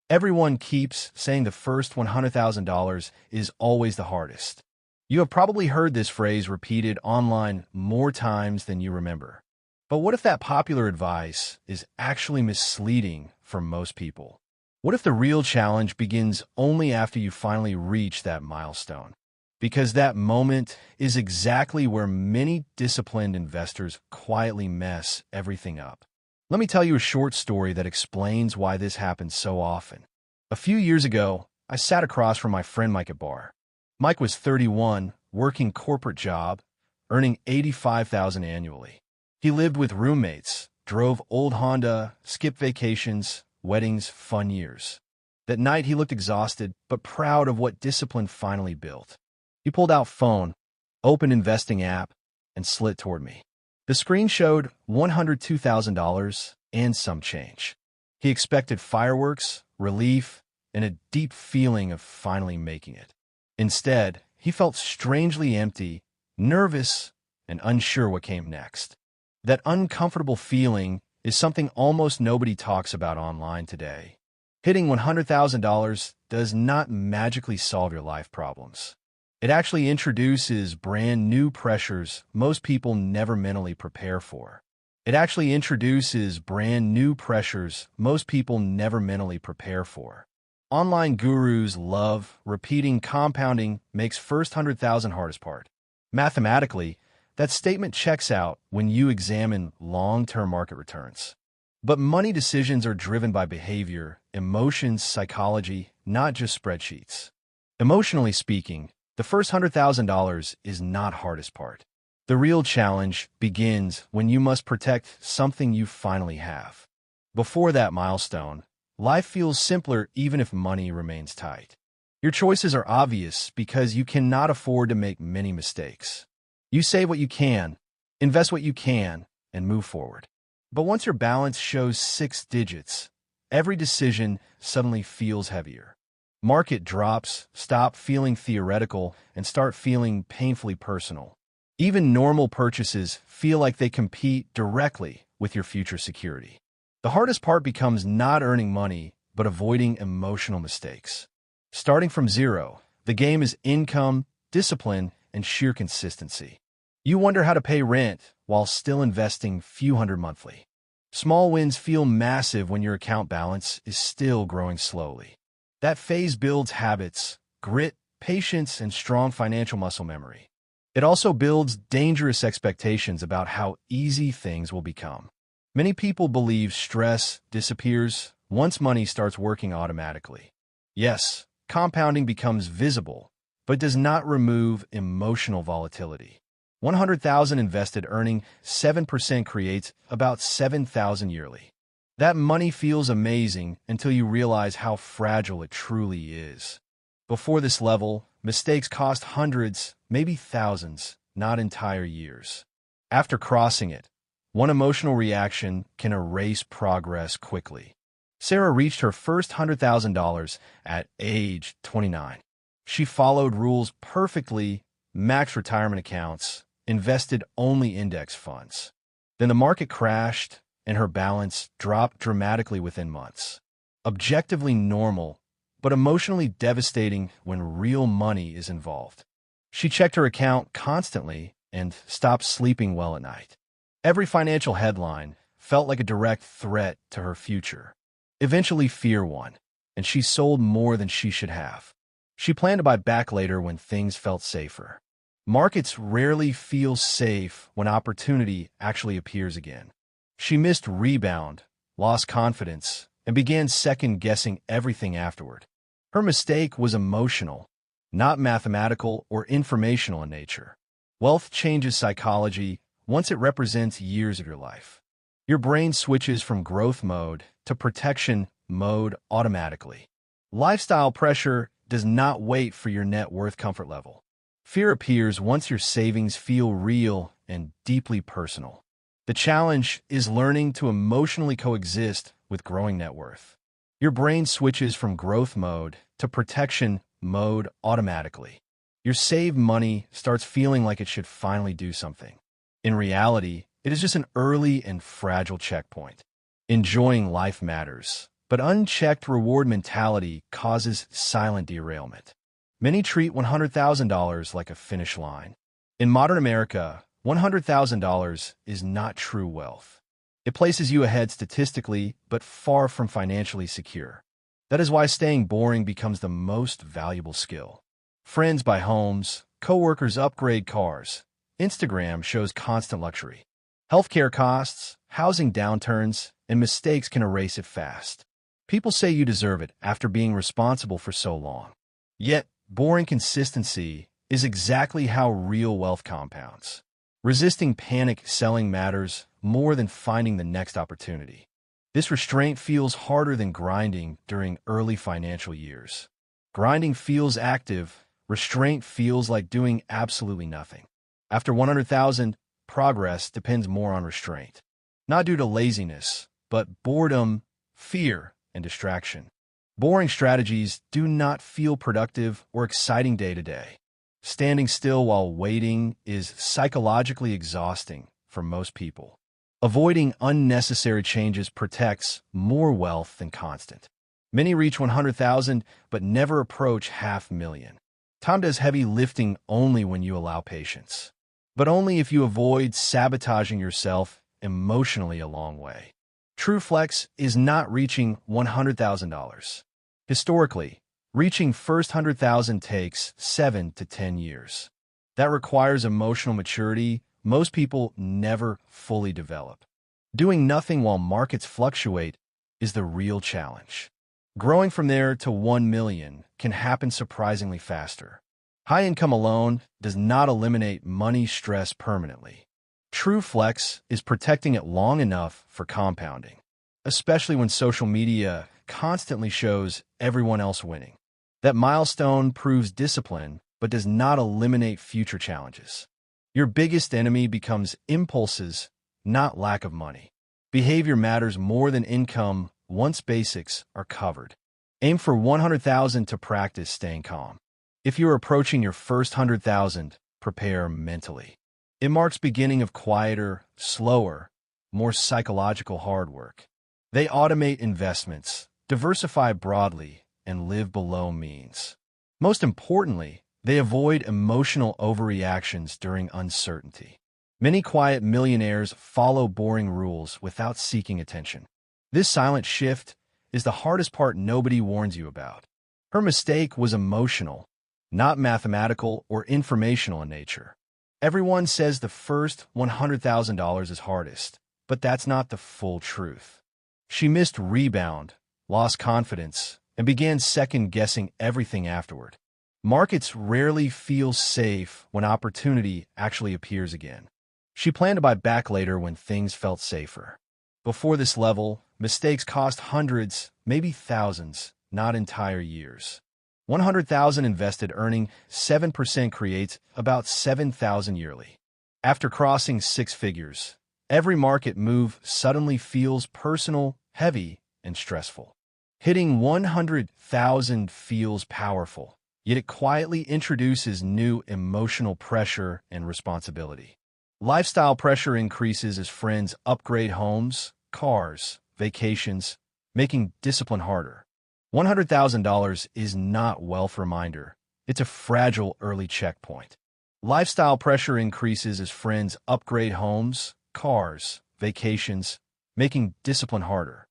Everyone keeps saying the first $100,000 is always the hardest. You have probably heard this phrase repeated online more times than you remember. But what if that popular advice is actually misleading for most people? What if the real challenge begins only after you finally reach that milestone? Because that moment is exactly where many disciplined investors quietly mess everything up. Let me tell you a short story that explains why this happens so often. A few years ago, I sat across from my friend Mike at bar. Mike was 31, working corporate job, earning $85,000 annually. He lived with roommates, drove old Honda, skipped vacations, weddings, fun years. That night he looked exhausted, but proud of what discipline finally built. He pulled out phone, opened investing app, and slid toward me. The screen showed $102,000 and some change. He expected fireworks, relief, and a deep feeling of finally making it. Instead, he felt strangely empty, nervous, and unsure what came next. That uncomfortable feeling is something almost nobody talks about online today. Hitting $100,000 does not magically solve your life problems. It actually introduces brand new pressures most people never mentally prepare for. Online gurus love repeating compounding makes first 100,000 hardest part. Mathematically, that statement checks out when you examine long-term market returns. But money decisions are driven by behavior, emotions, psychology, not just spreadsheets. Emotionally speaking, the first $100,000 is not hardest part. The real challenge begins when you must protect something you finally have. Before that milestone, life feels simpler even if money remains tight. Your choices are obvious because you cannot afford to make many mistakes. You save what you can, invest what you can, and move forward. But once your balance shows 6 digits, every decision suddenly feels heavier. Market drops, stop feeling theoretical, and start feeling painfully personal. Even normal purchases feel like they compete directly with your future security. The hardest part becomes not earning money, but avoiding emotional mistakes. Starting from zero, the game is income, discipline, and sheer consistency. You wonder how to pay rent while still investing few hundred monthly. Small wins feel massive when your account balance is still growing slowly. That phase builds habits, grit, patience, and strong financial muscle memory. It also builds dangerous expectations about how easy things will become. Many people believe stress disappears once money starts working automatically. Yes, compounding becomes visible, but does not remove emotional volatility. 100,000 invested earning 7% creates about 7,000 yearly. That money feels amazing until you realize how fragile it truly is. Before this level, mistakes cost hundreds, maybe thousands, not entire years. After crossing it, one emotional reaction can erase progress quickly. Sarah reached her first $100,000 at age 29. She followed rules perfectly, maxed retirement accounts, invested only index funds. Then the market crashed, and her balance dropped dramatically within months. Objectively normal, but emotionally devastating when real money is involved. She checked her account constantly and stopped sleeping well at night. Every financial headline felt like a direct threat to her future. Eventually, fear won, and she sold more than she should have. She planned to buy back later when things felt safer. Markets rarely feel safe when opportunity actually appears again. She missed rebound, lost confidence, and began second-guessing everything afterward. Her mistake was emotional, not mathematical or informational in nature. Wealth changes psychology once it represents years of your life. Your brain switches from growth mode to protection mode automatically. Lifestyle pressure does not wait for your net worth comfort level. Fear appears once your savings feel real and deeply personal. The challenge is learning to emotionally coexist with growing net worth. Your brain switches from growth mode to protection mode automatically. Your saved money starts feeling like it should finally do something. In reality, it is just an early and fragile checkpoint. Enjoying life matters, But unchecked reward mentality causes silent derailment. Many treat $100,000 like a finish line. In modern America, $100,000 is not true wealth. It places you ahead statistically, but far from financially secure. That is why staying boring becomes the most valuable skill. Friends buy homes, coworkers upgrade cars, Instagram shows constant luxury. Healthcare costs, housing downturns, and mistakes can erase it fast. People say you deserve it after being responsible for so long. Yet, boring consistency is exactly how real wealth compounds. Resisting panic selling matters more than finding the next opportunity. This restraint feels harder than grinding during early financial years. Grinding feels active, restraint feels like doing absolutely nothing. After 100,000, progress depends more on restraint. Not due to laziness, but boredom, fear, and distraction. Boring strategies do not feel productive or exciting day to day. Standing still while waiting is psychologically exhausting for most people. Avoiding unnecessary changes protects more wealth than constant. Many reach 100,000 but never approach 500,000. Time does heavy lifting only when you allow patience, but only if you avoid sabotaging yourself emotionally along the way. True flex is not reaching $100,000. Historically, reaching first 100,000 takes 7 to 10 years. That requires emotional maturity most people never fully develop. Doing nothing while markets fluctuate is the real challenge. Growing from there to 1 million can happen surprisingly faster. High income alone does not eliminate money stress permanently. True flex is protecting it long enough for compounding, especially when social media constantly shows everyone else winning. That milestone proves discipline, but does not eliminate future challenges. Your biggest enemy becomes impulses, not lack of money. Behavior matters more than income once basics are covered. Aim for 100,000 to practice staying calm. If you're approaching your first 100,000, prepare mentally. It marks beginning of quieter, slower, more psychological hard work. They automate investments, diversify broadly, and live below means. Most importantly, they avoid emotional overreactions during uncertainty. Many quiet millionaires follow boring rules without seeking attention. This silent shift is the hardest part nobody warns you about. Her mistake was emotional, not mathematical or informational in nature. Everyone says the first $100,000 is hardest, but that's not the full truth. She missed rebound, lost confidence, and began second-guessing everything afterward. Markets rarely feel safe when opportunity actually appears again. She planned to buy back later when things felt safer. Before this level, mistakes cost hundreds, maybe thousands, not entire years. 100,000 invested earning 7% creates about 7,000 yearly. After crossing six figures, every market move suddenly feels personal, heavy, and stressful. Hitting 100,000 feels powerful, yet it quietly introduces new emotional pressure and responsibility. Lifestyle pressure increases as friends upgrade homes, cars, vacations, making discipline harder. $100,000 is not wealth reminder. It's a fragile early checkpoint. Lifestyle pressure increases as friends upgrade homes, cars, vacations, making discipline harder.